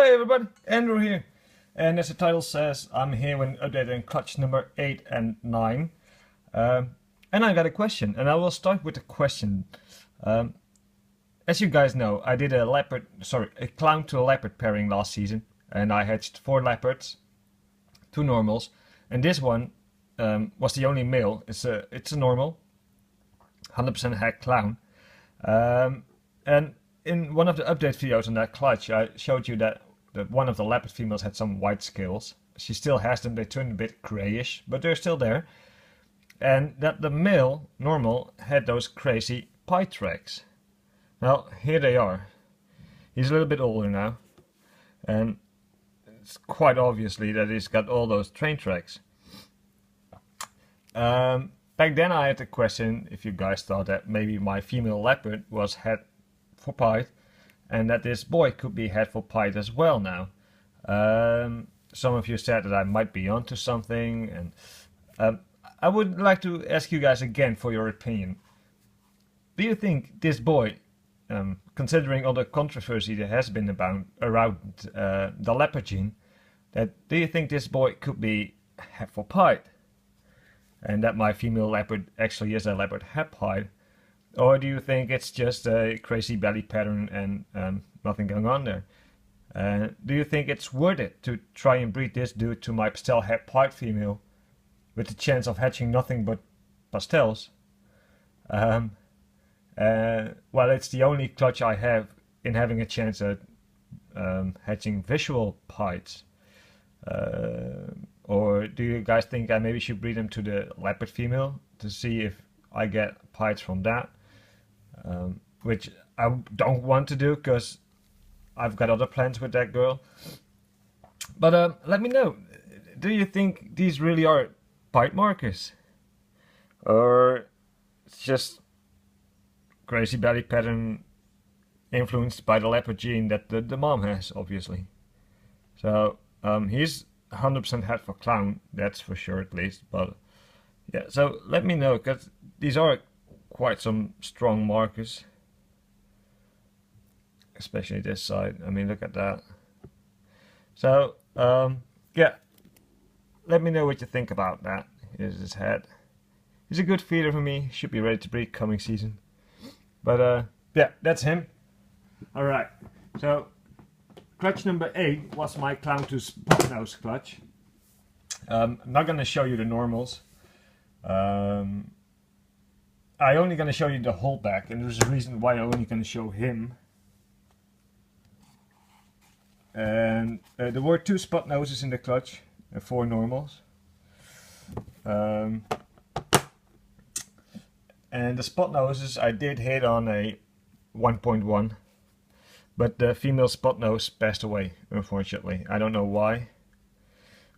Hey everybody, Andrew here. And as the title says, I'm here when updating clutch number 8 and 9. And I got a question, and I will start with the question. As you guys know, I did a clown to a leopard pairing last season, and I hatched 4 leopards, 2 normals, and this one was the only male. It's a normal, 100% het clown. And in one of the update videos on that clutch, I showed you that one of the leopard females had some white scales. She still has them, they turned a bit grayish, but they're still there. And that the male, normal, had those crazy pie tracks. Well, here they are. He's a little bit older now, and it's quite obviously that he's got all those train tracks. Back then I had the question if you guys thought that maybe my female leopard was het for pied, and that this boy could be het for pied as well now. Some of you said that I might be onto something, and I would like to ask you guys again for your opinion. Do you think this boy, considering all the controversy that has been around the leopard gene, do you think this boy could be het for pied? And that my female leopard actually is a leopard het pied? Or do you think it's just a crazy belly pattern and nothing going on there? Do you think it's worth it to try and breed this dude to my pastel het pied female with the chance of hatching nothing but pastels? Well, it's the only clutch I have in having a chance at hatching visual pieds. Or do you guys think I maybe should breed them to the leopard female to see if I get pieds from that? Which I don't want to do because I've got other plans with that girl. But let me know, do you think these really are pied markers? Or it's just crazy belly pattern influenced by the leopard gene that the mom has, obviously. So he's 100% het for clown, that's for sure at least. But yeah, so let me know, because these are quite some strong markers, especially this side. I mean, look at that. So yeah, let me know what you think about that. Here's his head. He's a good feeder for me, should be ready to breed coming season. But yeah, that's him. Alright, so clutch number 8 was my clown to spot nose clutch. I'm not gonna show you the normals. I'm only going to show you the holdback, and there's a reason why I'm only going to show him. And there were 2 spot noses in the clutch and 4 normals. And the spot noses I did hit on a 1.1, but the female spot nose passed away, unfortunately. I don't know why,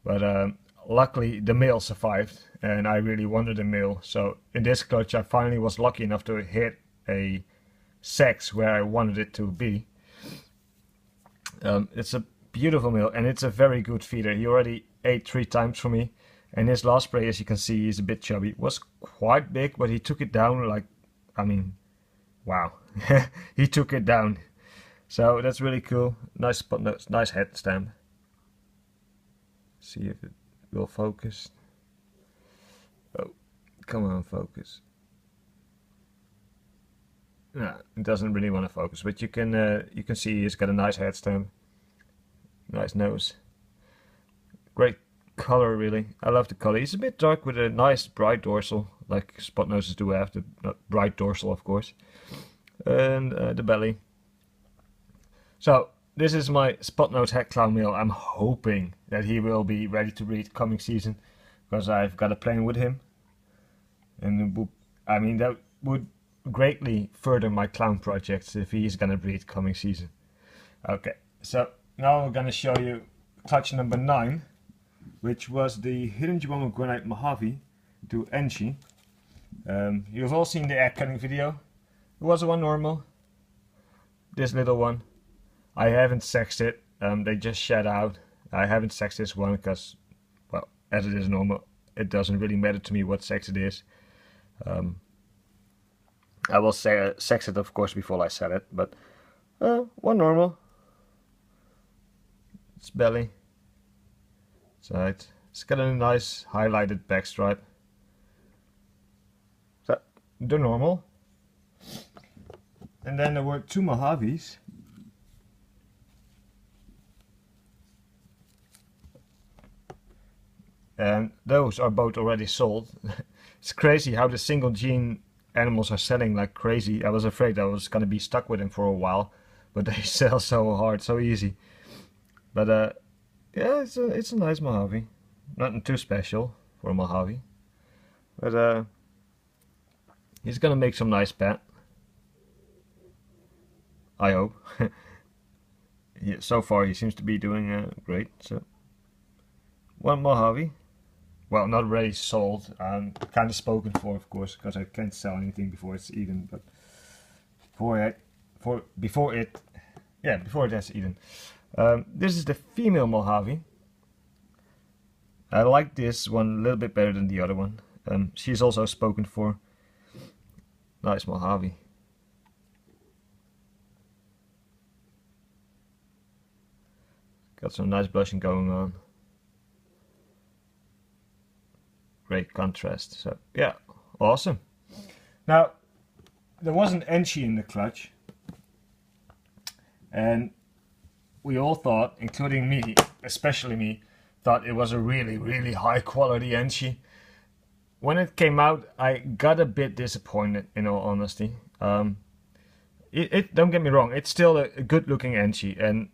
but luckily the male survived, and I really wanted a male. So in this clutch I finally was lucky enough to hit a sex where I wanted it to be. It's a beautiful male, and it's a very good feeder. He already ate 3 times for me, and his last spray, as you can see, he's a bit chubby. Was quite big, but he took it down like, I mean, wow. He took it down. So that's really cool. Nice spot nose, nice head stamp. See if it will focus. Oh, come on, focus. No, it doesn't really want to focus, but you can see he's got a nice head stamp, nice nose, great color. Really, I love the color. He's a bit dark with a nice bright dorsal, like spot noses do have the bright dorsal, of course, and the belly. So this is my spot nose het clown male. I'm hoping that he will be ready to breed coming season, because I've got a plan with him, and I mean that would greatly further my clown projects if he's gonna breed coming season. Okay, so now I'm gonna show you clutch number 9, which was the Hidden Chihuahua Granite Mojave to Enchi. You've all seen the egg cutting video. It was one normal, this little one. I haven't sexed it, they just shed out. I haven't sexed this one because, well, as it is normal, it doesn't really matter to me what sex it is. I will sex it, of course, before I sell it, but one normal. its belly, side. It's got a nice highlighted back stripe. So the normal. And then there were two Mojaves. And those are both already sold. It's crazy how the single gene animals are selling like crazy. I was afraid I was gonna be stuck with them for a while, but they sell so hard, so easy. But yeah, it's a nice Mojave. Nothing too special for a Mojave. But he's gonna make some nice pet. I hope. Yeah, so far he seems to be doing great. So one Mojave. Well, not already sold. Kind of spoken for, of course, because I can't sell anything before it's eaten. But before it has eaten. This is the female Mojave. I like this one a little bit better than the other one. She's also spoken for. Nice Mojave. Got some nice blushing going on. Great contrast. So yeah, awesome. Now there was an Enchi in the clutch, and we all thought, including me, especially me, thought it was a really high quality Enchi. When it came out, I got a bit disappointed, in all honesty. Don't get me wrong, it's still a good looking Enchi and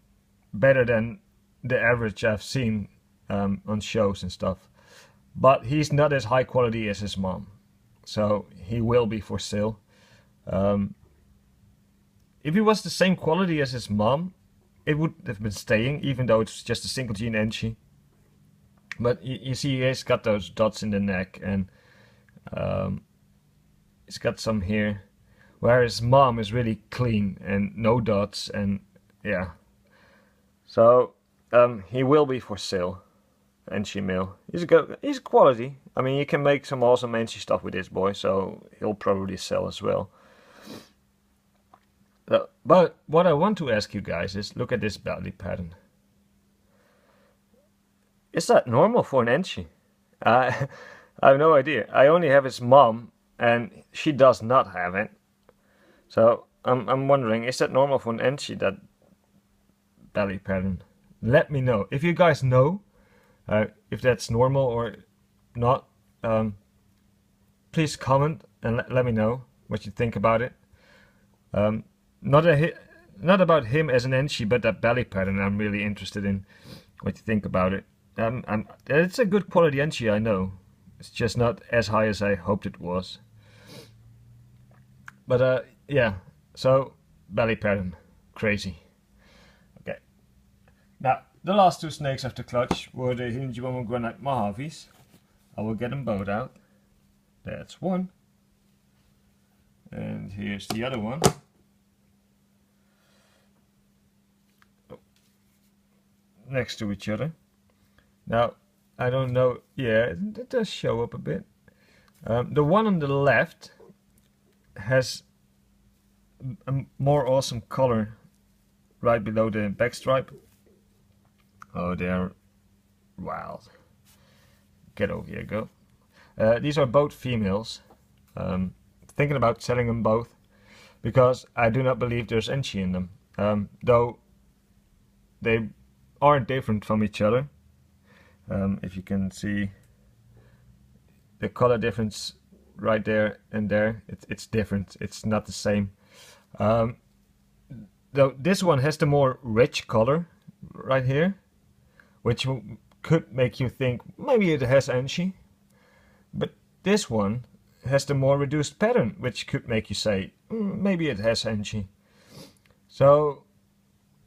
better than the average I've seen on shows and stuff. But he's not as high quality as his mom, so he will be for sale. If he was the same quality as his mom, it would have been staying, even though it's just a single gene Enchi. But you see, he's got those dots in the neck, and he's got some here, whereas mom is really clean and no dots, and yeah. So he will be for sale. Enchi male. He's quality. I mean, you can make some awesome Enchi stuff with this boy, so he'll probably sell as well. But what I want to ask you guys is, look at this belly pattern. Is that normal for an Enchi? I have no idea. I only have his mom, and she does not have it. So I'm wondering, is that normal for an Enchi, that belly pattern? Let me know. If you guys know, if that's normal or not, please comment and let me know what you think about it. Not about him as an Enchi, but that belly pattern. I'm really interested in what you think about it. It's a good quality Enchi, I know. It's just not as high as I hoped it was. But yeah, so belly pattern, crazy. Okay, now the last two snakes of the clutch were the Himajima Granite Mojaves. I will get them both out. That's one. And here's the other one. Oh. Next to each other. Now, I don't know, yeah, it does show up a bit. The one on the left has a more awesome color right below the back stripe. Oh, they're wild. Get over here, go. These are both females. Thinking about selling them both, because I do not believe there's Enchi in them. Though they are different from each other. If you can see the color difference right there and there, it's different. It's not the same. Though this one has the more rich color right here, which could make you think maybe it has Enchi. But this one has the more reduced pattern, which could make you say maybe it has Enchi. So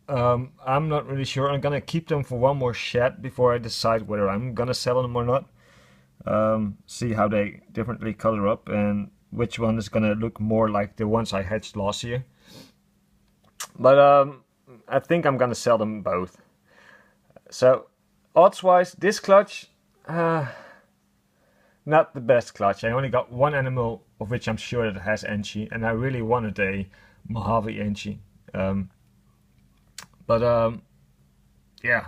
I'm not really sure. I'm gonna keep them for one more shed before I decide whether I'm gonna sell them or not. See how they differently color up and which one is gonna look more like the ones I hatched last year. But I think I'm gonna sell them both. So odds wise, this clutch, not the best clutch. I only got one animal of which I'm sure that it has Enchi, and I really wanted a Mojave Enchi. But yeah,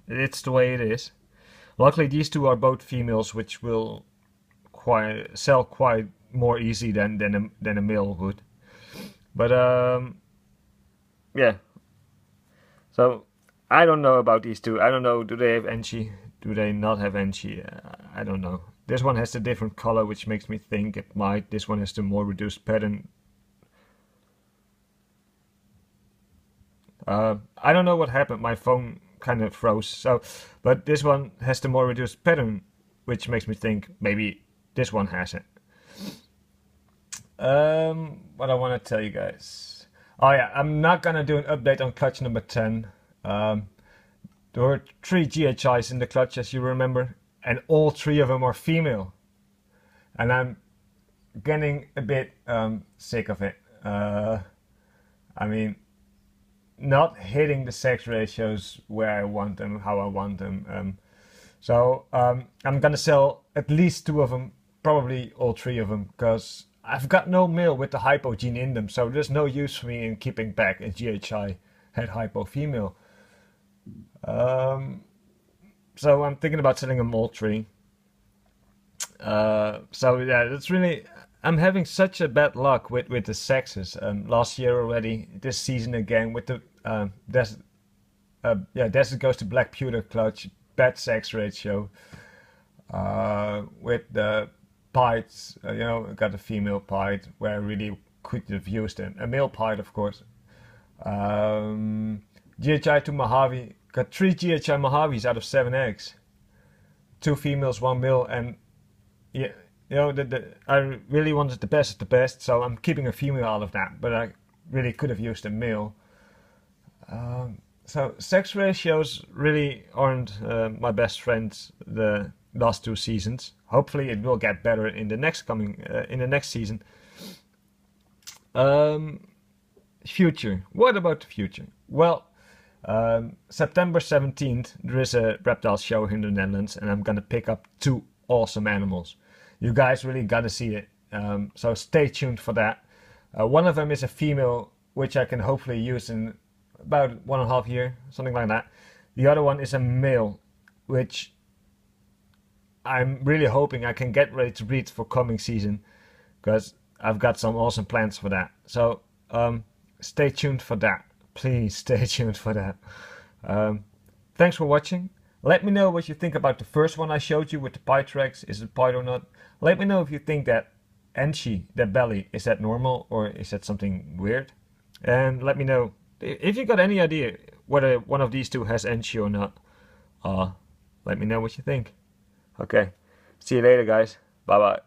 It's the way it is. Luckily, these two are both females, which will sell quite more easy than a male would. But yeah. So I don't know about these two. I don't know. Do they have Enchi? Do they not have Enchi? I don't know. This one has a different color, which makes me think it might. This one has the more reduced pattern. I don't know what happened. My phone kind of froze. So, but this one has the more reduced pattern, which makes me think maybe this one has it. What I want to tell you guys. Oh yeah, I'm not gonna do an update on clutch number 10. There were 3 GHIs in the clutch, as you remember, and all 3 of them are female. And I'm getting a bit sick of it. I mean, not hitting the sex ratios where I want them, how I want them. So I'm gonna sell at least 2 of them, probably all 3 of them, because I've got no male with the hypo gene in them, so there's no use for me in keeping back a GHI head hypo female. So I'm thinking about selling them all 3. So yeah, it's really, I'm having such a bad luck with the sexes. Last year already, this season again with the Desert Goes to Black Pewter clutch, bad sex ratio. With the pieds, got a female pied where I really could have used a male pied, of course. GHI to Mojave, got 3 GHI Mojaves out of 7 eggs. 2 females, 1 male, and yeah, I really wanted the best of the best, so I'm keeping a female out of that, but I really could have used a male. So sex ratios really aren't my best friends the last 2 seasons. Hopefully it will get better in the next season. Future. What about the future? Well, September 17th there is a reptile show here in the Netherlands, and I'm gonna pick up 2 awesome animals. You guys really gotta see it. So stay tuned for that. One of them is a female, which I can hopefully use in about 1.5 years, something like that. The other one is a male, which I'm really hoping I can get ready to breed for coming season, because I've got some awesome plans for that. So stay tuned for that. Please stay tuned for that. Thanks for watching. Let me know what you think about the first one I showed you with the Pythrax. Is it pied or not? Let me know if you think that Enchi, that belly, is that normal or is that something weird? And let me know if you got any idea whether one of these two has Enchi or not. Let me know what you think. Okay, see you later guys. Bye bye.